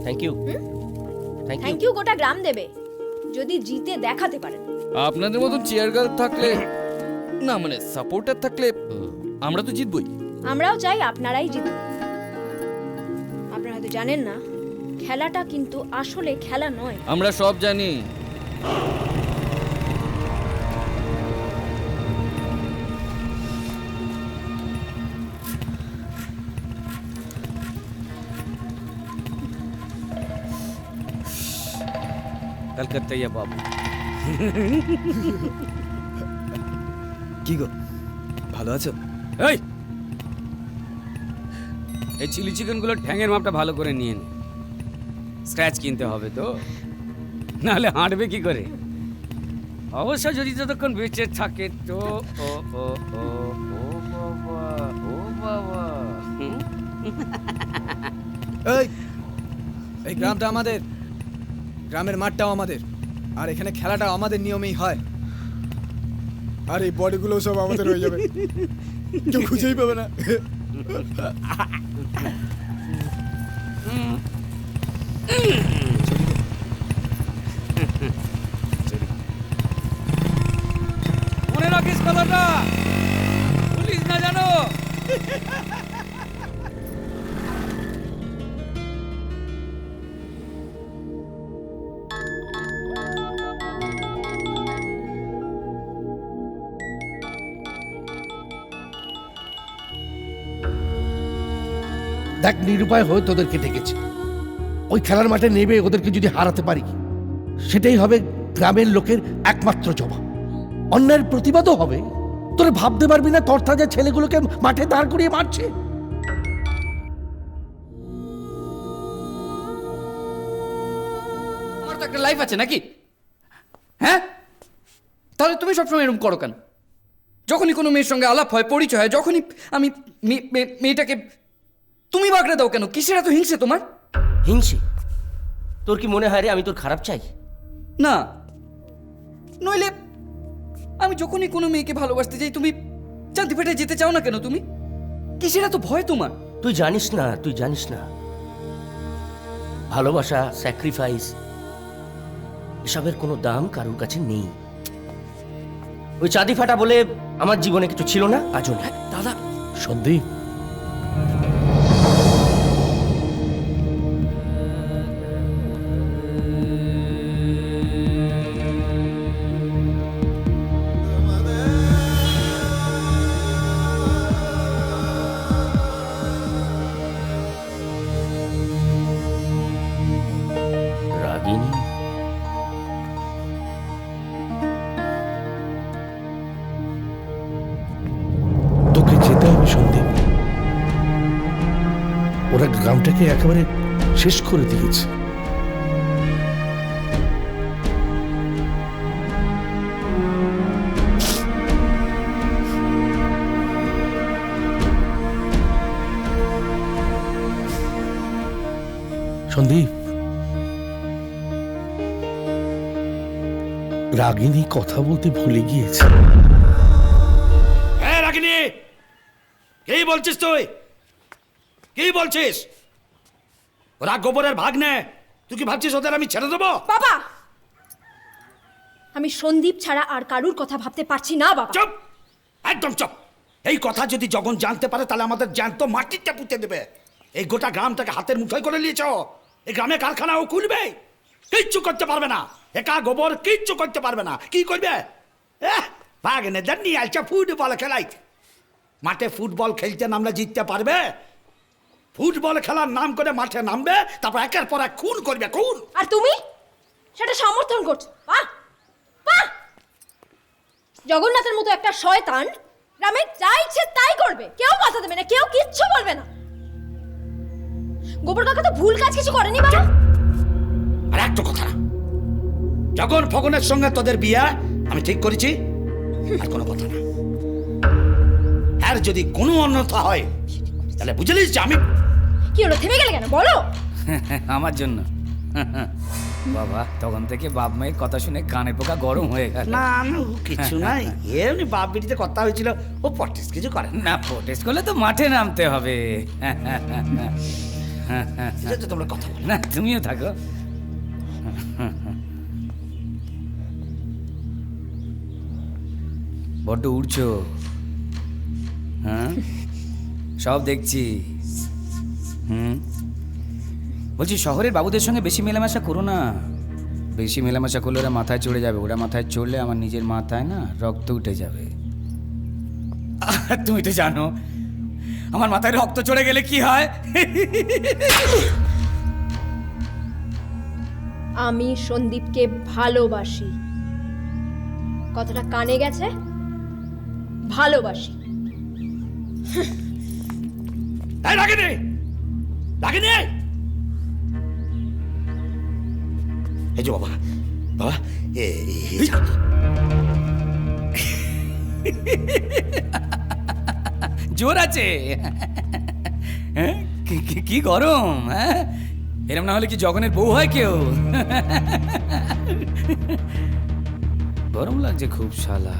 Thank you. Thank you গোটা গ্রাম দেবে যদি জিতে দেখাতে পারেন। আপনাদের মতন চেয়ার গার্ল থাকলে না, মানে সাপোর্টার থাকলে আমরা তো জিতবই। আমরাও চাই আপনারাই জিতুন। আপনারা হয়তো জানেন না, খেলাটা কিন্তু আসলে খেলা নয়। আমরা সব জানি। কলকাতাইয়া বাবু। কি গো, ভালো আছো? এই চিলি চিকেনগুলোর ঠ্যাঙের মাপটা ভালো করে নিয়ে নে। স্ক্র্যাচ কিনতে হবে তো, নাহলে হাঁটবে কি করে? অবশ্য যদি যতক্ষণ বেঁচে থাকে তো। ও ও ও ও বাবা, ও বাবা। এই এই গ্রামটা আমাদের, গ্রামের মাঠটাও আমাদের, আর এখানে খেলাটা আমাদের নিয়মেই হয়। আর এই বডিগুলো সব আমাদের হয়ে যাবে, কেউ খুঁজেই পাবে না। মনে রাখিস কথাটা, পুলিশ না জানো। দেখ, নিরুপায় হয়ে তোদেরকে ডেকেছে। ওই খেলার মাঠে নেবে ওদেরকে যদি হারাতে পারি, সেটাই হবে গ্রামের লোকের একমাত্র জবাব। অন্যায়ের প্রতিবাদও হবে। তোরা ভাবতে পারবি না তরতাজা ছেলেগুলোকে মাঠে দাঁড় করিয়ে মারছে। আমার তো একটা লাইফ আছে নাকি? হ্যাঁ, তাহলে তুমি সবসময় এরকম করো কেন? যখনই কোনো মেয়ের সঙ্গে আলাপ হয়, পরিচয় হয়, যখনই আমি মেয়েটাকে তুমি বাগড়ে দাও কেন? কিসের এত হিংসে তোমার? হিংসে? তোর কি মনে হয় রে আমি তোর খারাপ চাই? না, নইলে আমি যখনই কোনো মেয়েকে ভালোবাসতে যাই তুমি জানতে পেটে যেতে চাও না কেন? তুমি কিসের এত ভয় তোমার? তুই জানিস না, তুই জানিস না ভালোবাসা, স্যাক্রিফাইস এসবের কোনো দাম কারোর কাছে নেই। ওই চাঁদি ফাটা বলে আমার জীবনে কিছু ছিল না, আজও না। দাদা, সন্দীপ, রাগিনী, তোকে যেতে হবে সন্দীপ। ওরা গ্রামটাকে একেবারে শেষ করে দিয়েছে। সন্দীপ, রাগিনী কথা বলতে ভুলে গিয়েছে। হ্যাঁ রাগিনী, কি বলছিস তুই? কি বলছিস? ওরা গোবরের ভাগ নে, তুই কি ভাবছিস ওদের আমি ছেড়ে দেবো? বাবা, আমি সন্দীপ ছাড়া আর কারুর কথা ভাবতে পারছি না বাবা। চুপ, একদম চুপ। এই কথা যদি জগন জানতে পারে তাহলে আমাদের জ্যান্ত মাটিতে পুঁতে দেবে। এই গোটা গ্রামটাকে হাতের মুঠোয় করে নিয়েছ। এই গ্রামে কারখানাও খুলবে, কিচ্ছু করতে পারবে না। একা গোবর কিচ্ছু করতে পারবে না। কি করবে? ভাগ নে, জানি আলচা ফুটবল খেলাই। মাঠে ফুটবল খেলতে নামলে জিততে পারবে? ফুটবল খেলার নাম করে মাঠে নামবে, তারপর একের পর এক খুন করবে, খুন। আর তুমি সেটা সমর্থন করছো? বাহ বাহ! জগন্নাথের মতো একটা শয়তান গ্রামে যা ইচ্ছে তাই করবে, কেউ কথা দেবে না, কেউ কিচ্ছু বলবে না। গোবর কাকা তো ভুল কাজ কিছু করেনি বাবা। আর একটা কথা না, যখন ফগনের সঙ্গে তোদের বিয়ে আমি ঠিক করেছি, আর কোনো কথা না। আর যদি কোনো অন্যথা হয় তাহলে বুঝলিস যে আমি। কি হলো, থেমে গেলে কেন বলো? আমার জন্য। বাবা, তখন থেকে বাপ মায়ের কথা শুনে কানে পোকা গরম হয়ে গেল। না না, কিছু নাই, এমনি বাপ বেটিতে কথা হয়েছিল, ও পটিস কিছু করে না। না, প্রোটেস্ট করলে তো মাঠে নামতে হবে। যেটা তোমরা কথা বলো। না তুমিও থাকো। বড্ড উড়ছো, হ্যাঁ সব দেখছি। বলছি শহরের বাবুদের সঙ্গে বেশি মেলামেশা করো না। বেশি মেলামেশা করলে ওরা মাথায় চড়ে যাবে, ওরা মাথায় চড়লে আমার নিজের মাথায় না রক্ত উঠে যাবে। আর তুমি তো জানো আমার মাথায় রক্ত চড়ে গেলে কি হয়। আমি সন্দীপকে ভালোবাসি। কথাটা কানে গেছে? ভালোবাসি। তাই লাগেনি, লাগেনি। এই যে বাবা, বাবা জোর আছে। হ্যাঁ কি গরম, হ্যাঁ এরম না হলে কি জগনের বউ হয় কেউ? গরম লাগছে খুব শালা।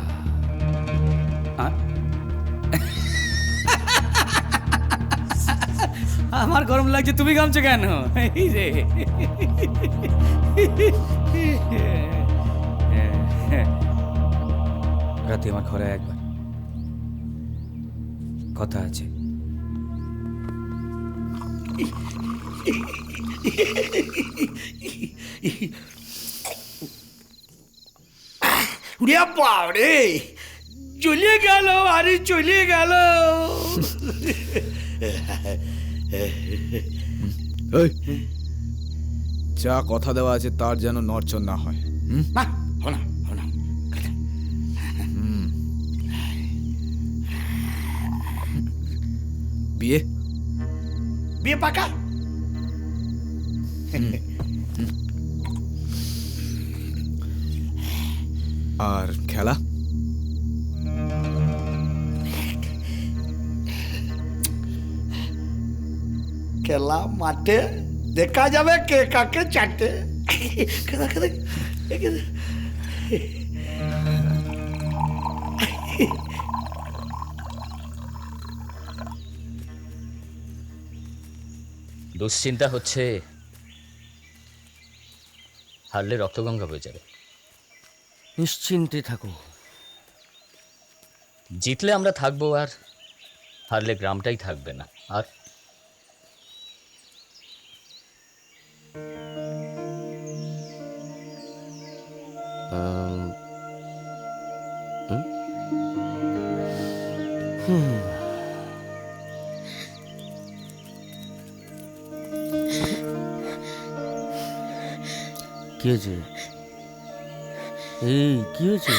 আমার গরম লাগছে, তুমি ঘামছো কেন? এই রে রাতে আমার ঘরে একবার কথা আছে। উড়িয়া বাবরে, চলে গেল, আরে চলে গেল। এই, যা কথা দেওয়া আছে তার যেন নড়চড় না হয়। না হো না, হো না। বিয়ে বিয়ে পাকা। আর খেলা খেলা মাঠে দেখা যাবে কে কাকে চাটে। খেলা খেলা দুশ্চিন্তা হচ্ছে হারলে রক্তগঙ্গা বয়ে যাবে। নিশ্চিন্তে থাকো। জিতলে আমরা থাকবো, আর হারলে গ্রামটাই থাকবে না। আর কি হয়েছে? এই কি হয়েছে?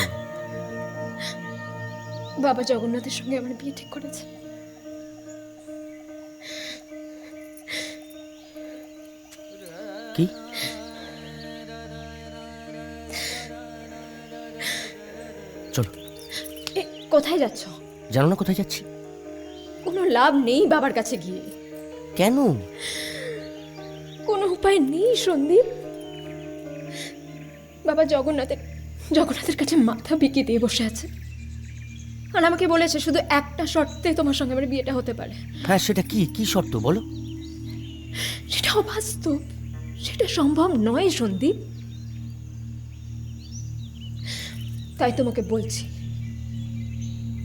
বাবা জগন্নাথের সঙ্গে আমার বিয়ে ঠিক করেছে। কি? চলো। কোথায় যাচ্ছ? জানো না কোথায় যাচ্ছি? কোনো লাভ নেই বাবার কাছে গিয়ে। কেন? কোনো উপায় নেই সন্দীপ। বাবা জগন্নাথের কাছে মাথা বিকিয়ে দিয়ে বসে আছে, আর আমাকে বলেছে শুধু একটা শর্তে তোমার সঙ্গে আমার বিয়েটা হতে পারে। হ্যাঁ সেটা কি? কি শর্ত বলো? সেটা অবাস্তব, সেটা সম্ভব নয় সন্দীপ। তাই তোমাকে বলছি,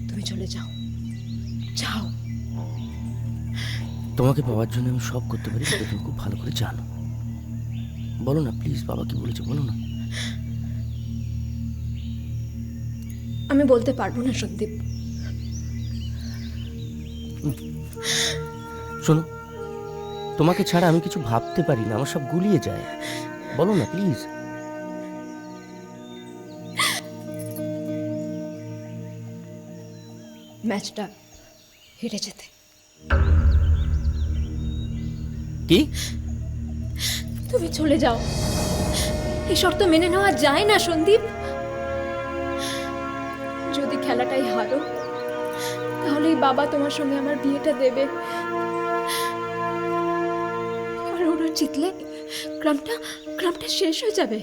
তুমি চলে যাও, যাও। তোমাকে পাওয়ার জন্য আমি সব করতে পারি, সেটা তুমি খুব ভালো করে জানো। বলো না প্লিজ, বাবা কি বলেছে বলো না। আমি বলতে পারবো না সন্দীপ। শোনো, তোমাকে ছাড়া আমি কিছু ভাবতে পারি না, আমার সব গুলিয়ে যায়। বলো না প্লিজ। ম্যাচটা হেরে যেতে। কি? তুমি চলে যাও। এই শর্ত মেনে নেওয়া যায় না সন্দীপ। যদি খেলাটাই হারো, তাহলেই বাবা তোমার সঙ্গে আমার বিয়েটা দেবে। আর ওরা জিতলে গ্রামটা শেষ হয়ে যাবে।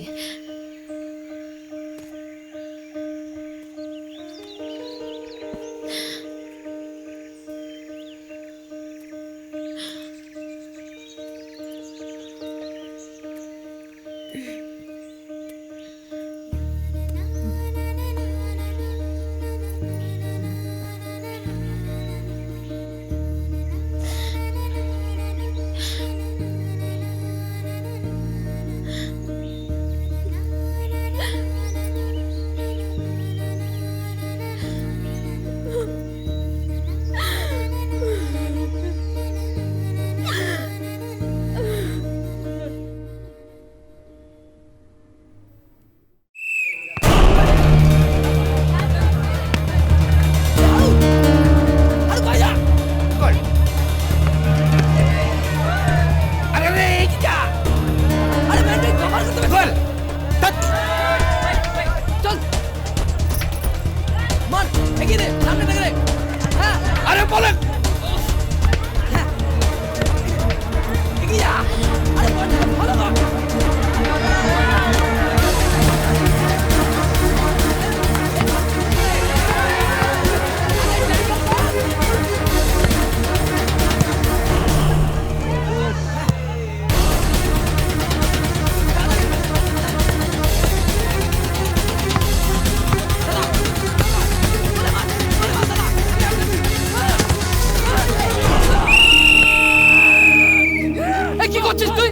করছিস তুই?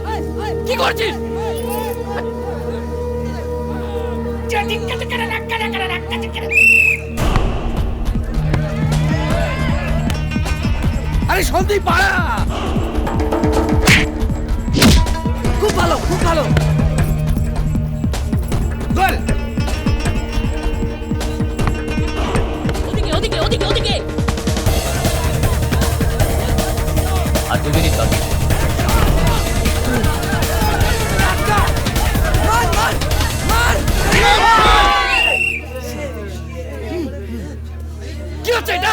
কি করছিস? আরে সন্দীপ পাড়া, খুব ভালো, খুব ভালো। গোল আর 2 মিনিট বাকি। কি হচ্ছে এটা?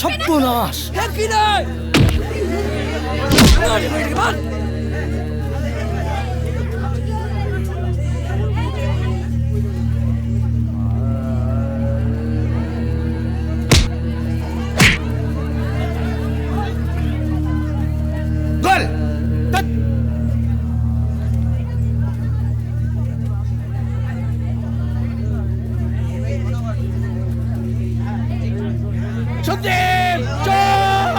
সর্বনাশ! গোল সন্দীপ চল।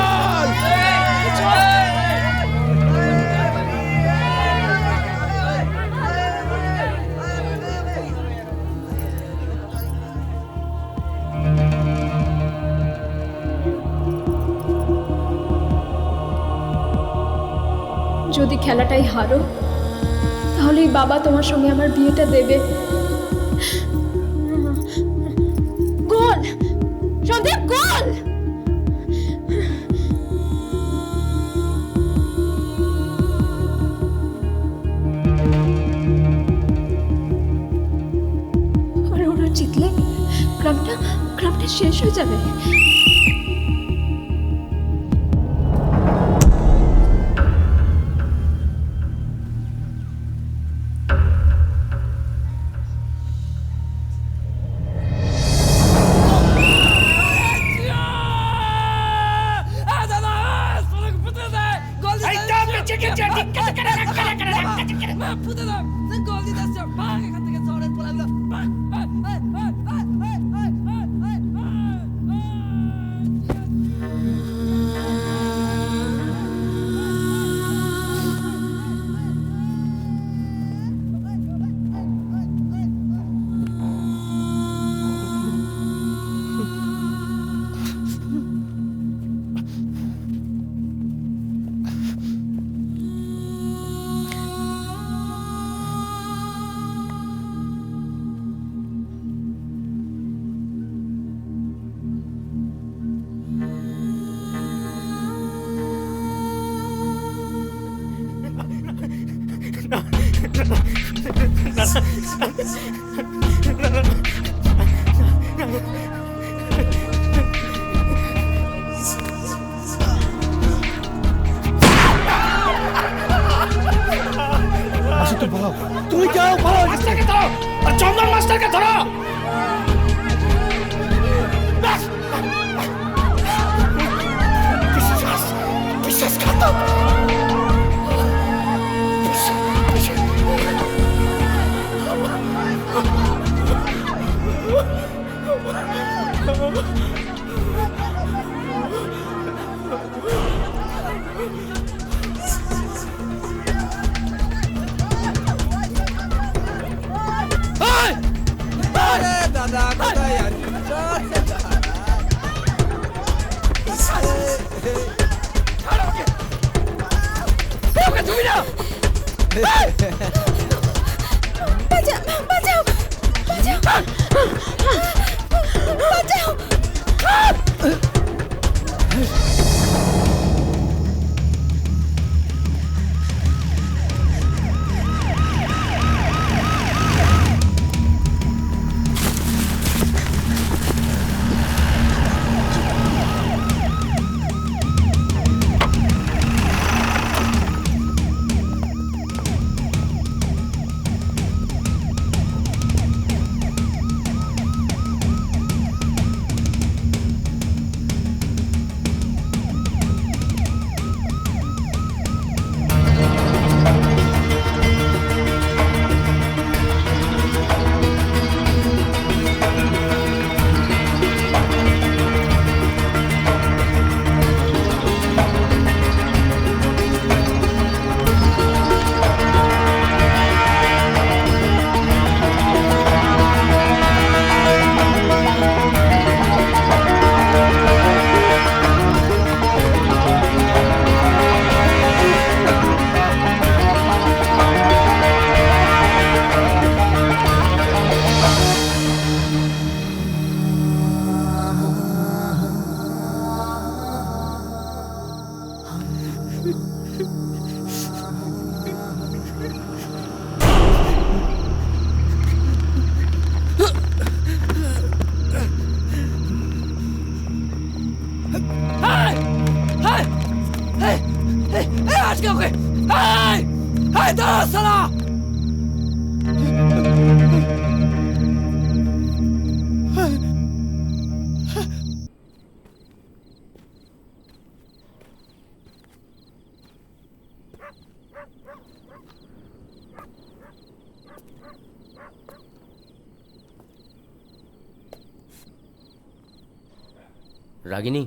যদি খেলাটাই হারো তাহলেই বাবা তোমার সঙ্গে আমার বিয়েটা দেবে। গোল সন্দীপ, গোল! আর ওরা জিতলে গ্রামটা শেষ হয়ে যাবে। আশিকুর পালাও, তুমি যাও, পালাও। মাস্টারকে ধরো, আর চন্দন মাস্টারকে ধরো। বিশ্বাসঘাতক। দাদা কোথায় আজকে ওকে দাঁড়া সালা রাগিনী,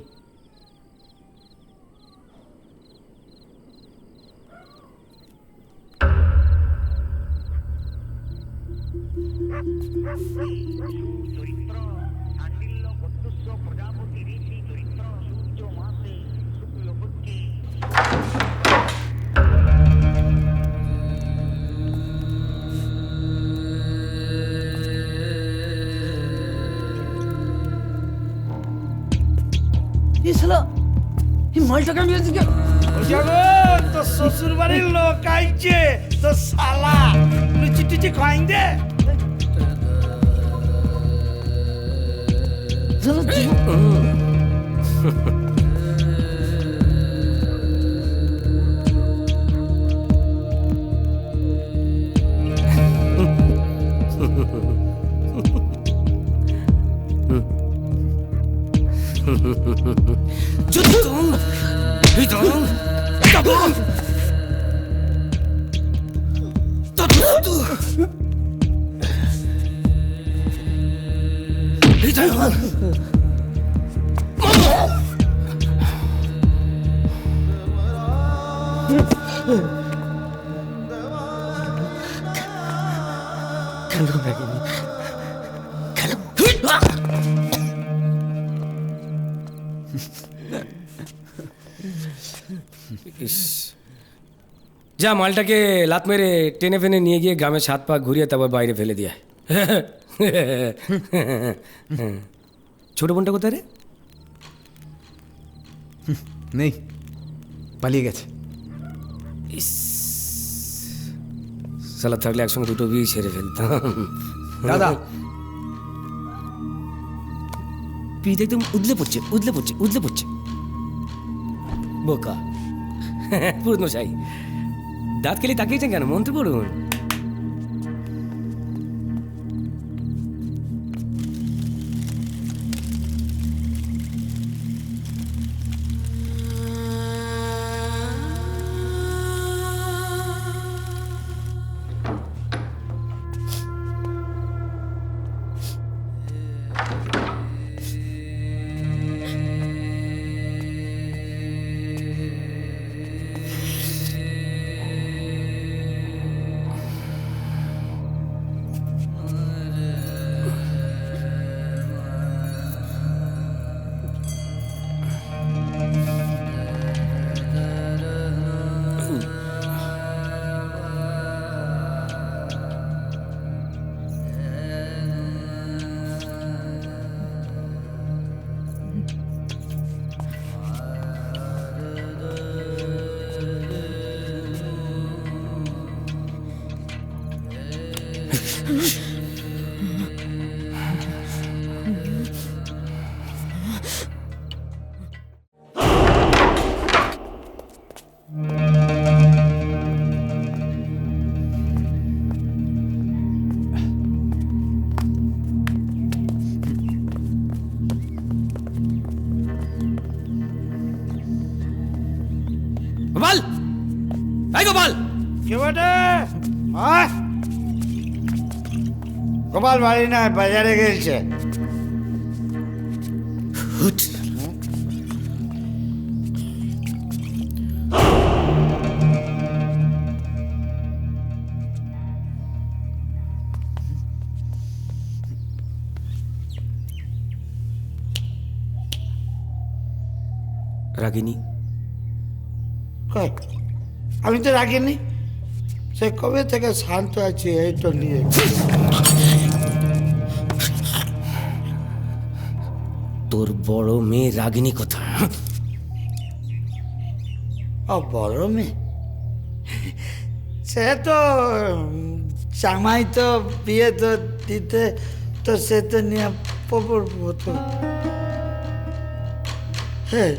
মালটাকে আমি এদিকে জগন তো শ্বশুর বাড়ির লোক আইছে তো শালা লুচি টুচি খাইন দে। কেন রাগিনী, কেন? যা মালটাকে লাত মেরে টেনে ফেনে নিয়ে গিয়ে গ্রামে 7 পাক ঘুরিয়ে তারপর বাইরে ফেলে দিয়ে আয়। ছোট বোনটা কোথায় রে? নেই, পালিয়ে গেছে। সালা থাকলে একসঙ্গে দুটো বিয়ে ছেড়ে ফেলতাম। দাদা পিঠ একদম উদলে পড়ছে উদলে পড়ছে উদলে পড়ছে। বোকা পুরনো সাই, দাঁত খেলে তাকিয়েছেন কেন? মন্ত্র পড়ুন। গোপাল, এই গোপাল, কে বটে? আয়। গোপাল বাড়ি না, বাজারে গেছে। রাগিনী, কই, আমি তো রাখিনি। সে কবে থেকে শান্ত আছি এই তো নিয়ে। তোর বড় মেয়ে রাগিনী কোথায়? ও বড় মেয়ে, সে তো জামাই তো বিয়ে তো দিতে, তো সে তো নিয়ে পড়বো তো। হ্যাঁ,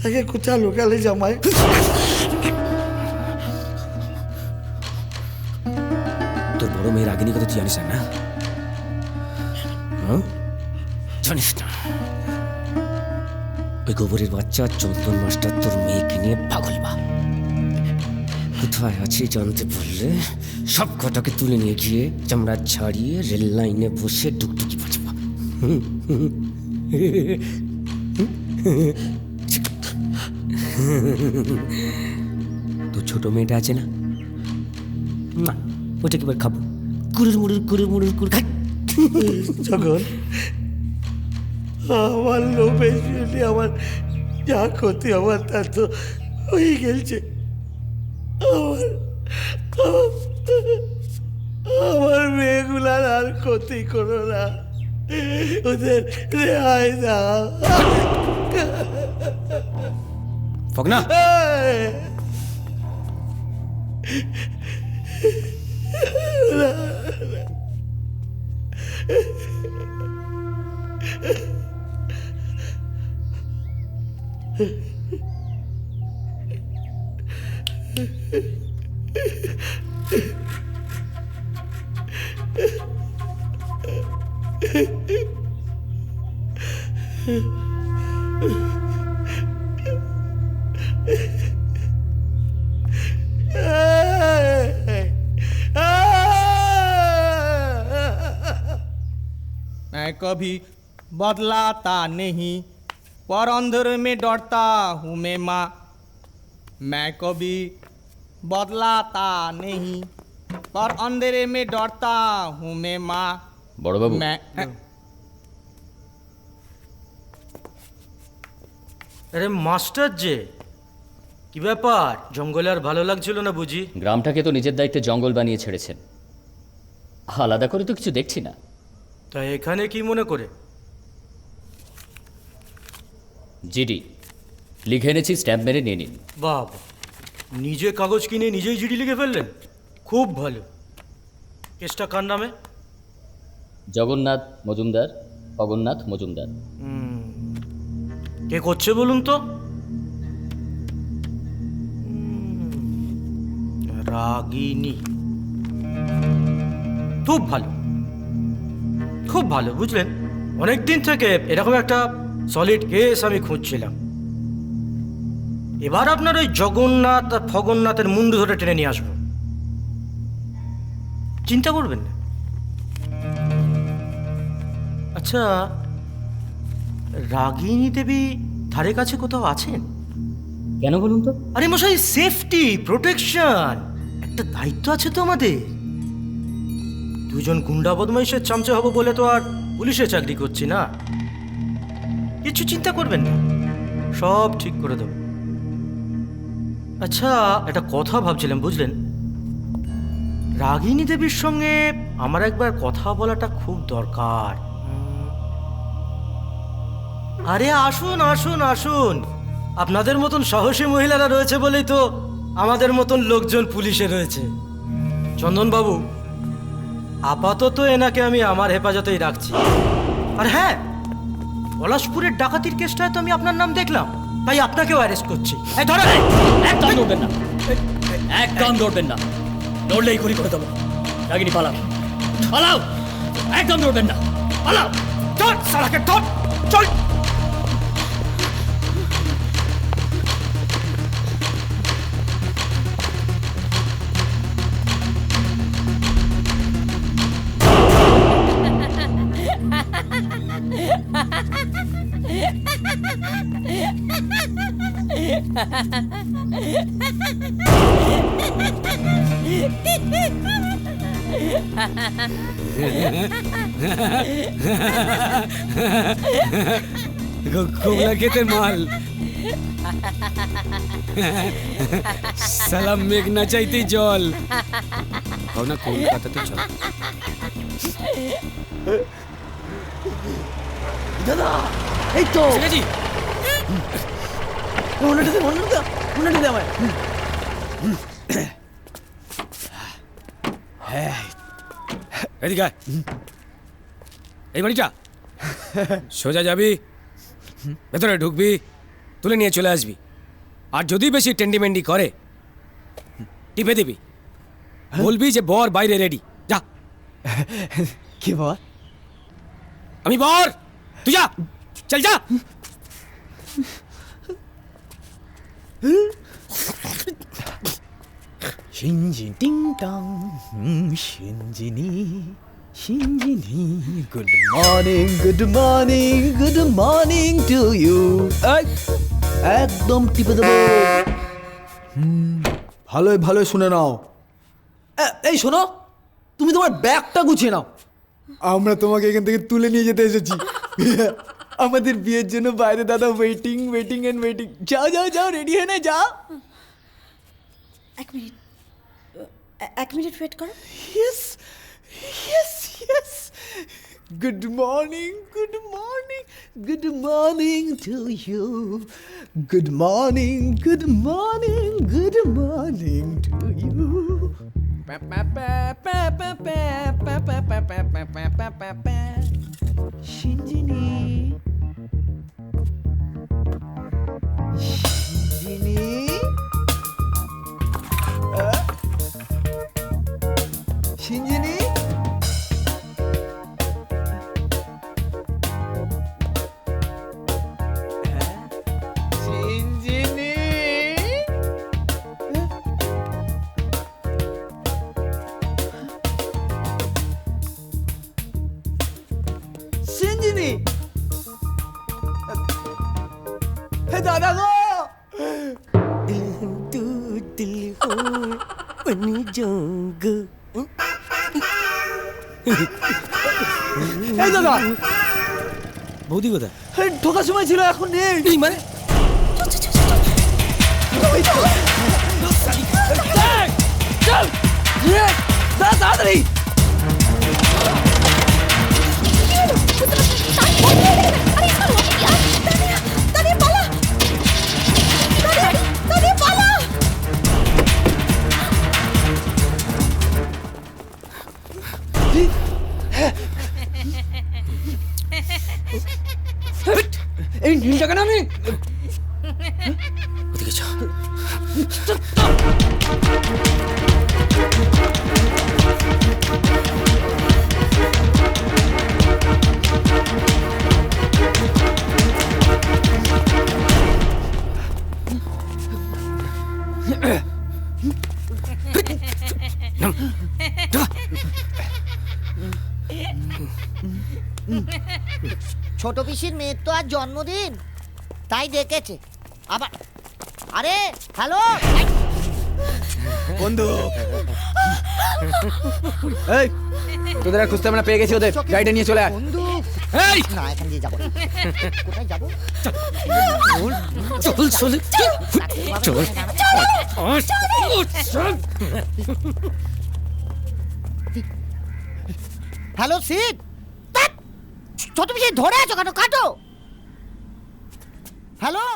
তাকে কোথায় লোকালে জামাই? তোর বড় মেয়ের রাগিনী কথা তুই জানিস না? হ্যাঁ? জানিস না? ওই গোবরের বাচ্চা চন্দন মাস্টার তোর মেয়েকে নিয়ে পাগল বা কোথায় আছে জানতে পারলে সব কটাকে তুলে নিয়ে গিয়ে চামড়া ছাড়িয়ে রেল লাইনে বসে ডুকডুকি বাজবা। তো ছোট মেয়েটা আছে না, না ওটাকে এবার খাবো, কুড়ুর মুড়ুর খাই। যখন আমার লোভে শুনে আমার যা ক্ষতি হওয়ার তা তো হয়ে গেছে। আমার মেয়েগুলার আর ক্ষতি করো না, ওদের রেহাই দাও। ফকনা, मैं कभी बदलाता नहीं, पर अंधेरे में डरता हूँ मैं माँ। मैं कभी बदलाता नहीं, पर अंधेरे में डरता हूँ मैं माँ। বড়বাবু, मैं আরে মাস্টার যে কি ব্যাপার, জঙ্গলে আর ভালো লাগছিল না বুঝি? গ্রামটাকে তো নিজের দায়িত্বে জঙ্গল বানিয়ে ছেড়েছেন, আলাদা করে তো কিছু দেখছি না। তাই এখানে কি মনে করে? জিডি লিখে এনেছি, স্ট্যাম্প মেরে নিয়ে নিন। বাবা, নিজে কাগজ কিনে নিজেই জিডি লিখে ফেললেন, খুব ভালো। কেসটা কার নামে? জগন্নাথ মজুমদার, অগন্নাথ মজুমদার। কে করছে বলুন তো? রাগিনী। খুব ভালো, খুব ভালো। বুঝলেন, অনেক দিন থেকে এরকম একটা সলিড কেস আমি খুঁজছিলাম। এবার আপনার ওই জগন্নাথ আর ফগন্নাথের মুন্ডু ধরে টেনে নিয়ে আসবো, চিন্তা করবেন না। আচ্ছা, রাগিনী দেবী ধারে কাছে কোথাও আছেন? কেন বলুন তো? আরে মশাই, সেফটি প্রোটেকশন একটা দায়িত্ব আছে তো আমাদের। দুজন গুন্ডা বদমাইশের চামচে হব বলে তো আর পুলিশে চাকরি করছি না। কিছু চিন্তা করবেন না, সব ঠিক করে দেব। আচ্ছা, একটা কথা ভাবছিলাম, বুঝলেন, রাগিনী দেবীর সঙ্গে আমার একবার কথা বলাটা খুব দরকার। আরে আসুন আসুন আসুন, আপনাদের মতন সাহসী মহিলারা রয়েছে বলেই তো আমাদের মতন লোকজন পুলিশে রয়েছে। চন্দনবাবু, আপাতত এনাকে আমি আমার হেফাজতেই রাখছি। আর হ্যাঁ, পলাশপুরের ডাকাতির কেসটায় তো আমি আপনার নাম দেখলাম, তাই আপনাকেও অ্যারেস্ট করছি। এই ধরো, একদম দৌড়বেন না, একদম দৌড়বেন না, দৌড়লেই গুলি করে দেবো। রাগিনী পালাও, পালাও, একদম দৌড়বেন না, পালাও। ধর সারাকে, ধর, চল। গোগলা খেতে মাল সালাম, মেঘ না চাইতেই জল। ভাবনা কলকাতাতে চল। দাদা, এই তো জি, এদিকে আয়। এই বাড়িটা সোজা যাবি, ভেতরে ঢুকবি, তুলে নিয়ে চলে আসবি। আর যদি বেশি টেন্ডিমেন্ডি করে টিপে দিবি, বলবি যে বর বাইরে রেডি। যা। কি বল? আমি বর, তুই যা, চল যা। Shinji ding dong, Shinjini, Shinjini. Good morning, good morning, good morning to you. একদম টিপে দেবো। ভালোই ভালোই শুনে নাও। এই শোনো, তুমি তোমার ব্যাগটা গুছিয়ে নাও। আমরা তোমাকে এখান থেকে তুলে নিয়ে যেতে এসেছি। আমাদের বিয়ের জন্য বাইরে দাদা ওয়েটিং ওয়েটিং এন্ড ওয়েটিং। যাও যাও যাও, রেডি হয়ে না যাও। এক মিনিট ওয়েট করো। Yes, yes, yes. Good morning, good morning, good morning to you. Good morning, good morning, good morning to you. Shinjini. Shinjini. Shinjini? Shinjini? Shinjini? Hey, Dada go! এই দাদা, বৌদি কোথায়? ঢোকার সময় ছিল, এখন নেই। মানে তাড়াতাড়ি। এই নীলটা কেন আমি? ওদিকে চ। ছোট পিসির মেয়ের তো আজ জন্মদিন, তাই ডেকেছে আবার। আরে হ্যালো বন্ধু, এই তোদের আর খুঁজতে আমরা পেয়ে গেছি ওদের। গাড়িটা নিয়ে চলে আয়। বন্ধু, এই না এখান দিয়ে যাবো না। কোথায় যাবো? চল চলে চল। হ্যালো সিট, ছোট পিসি ধরে আছো কেন? কাটো। হ্যালো।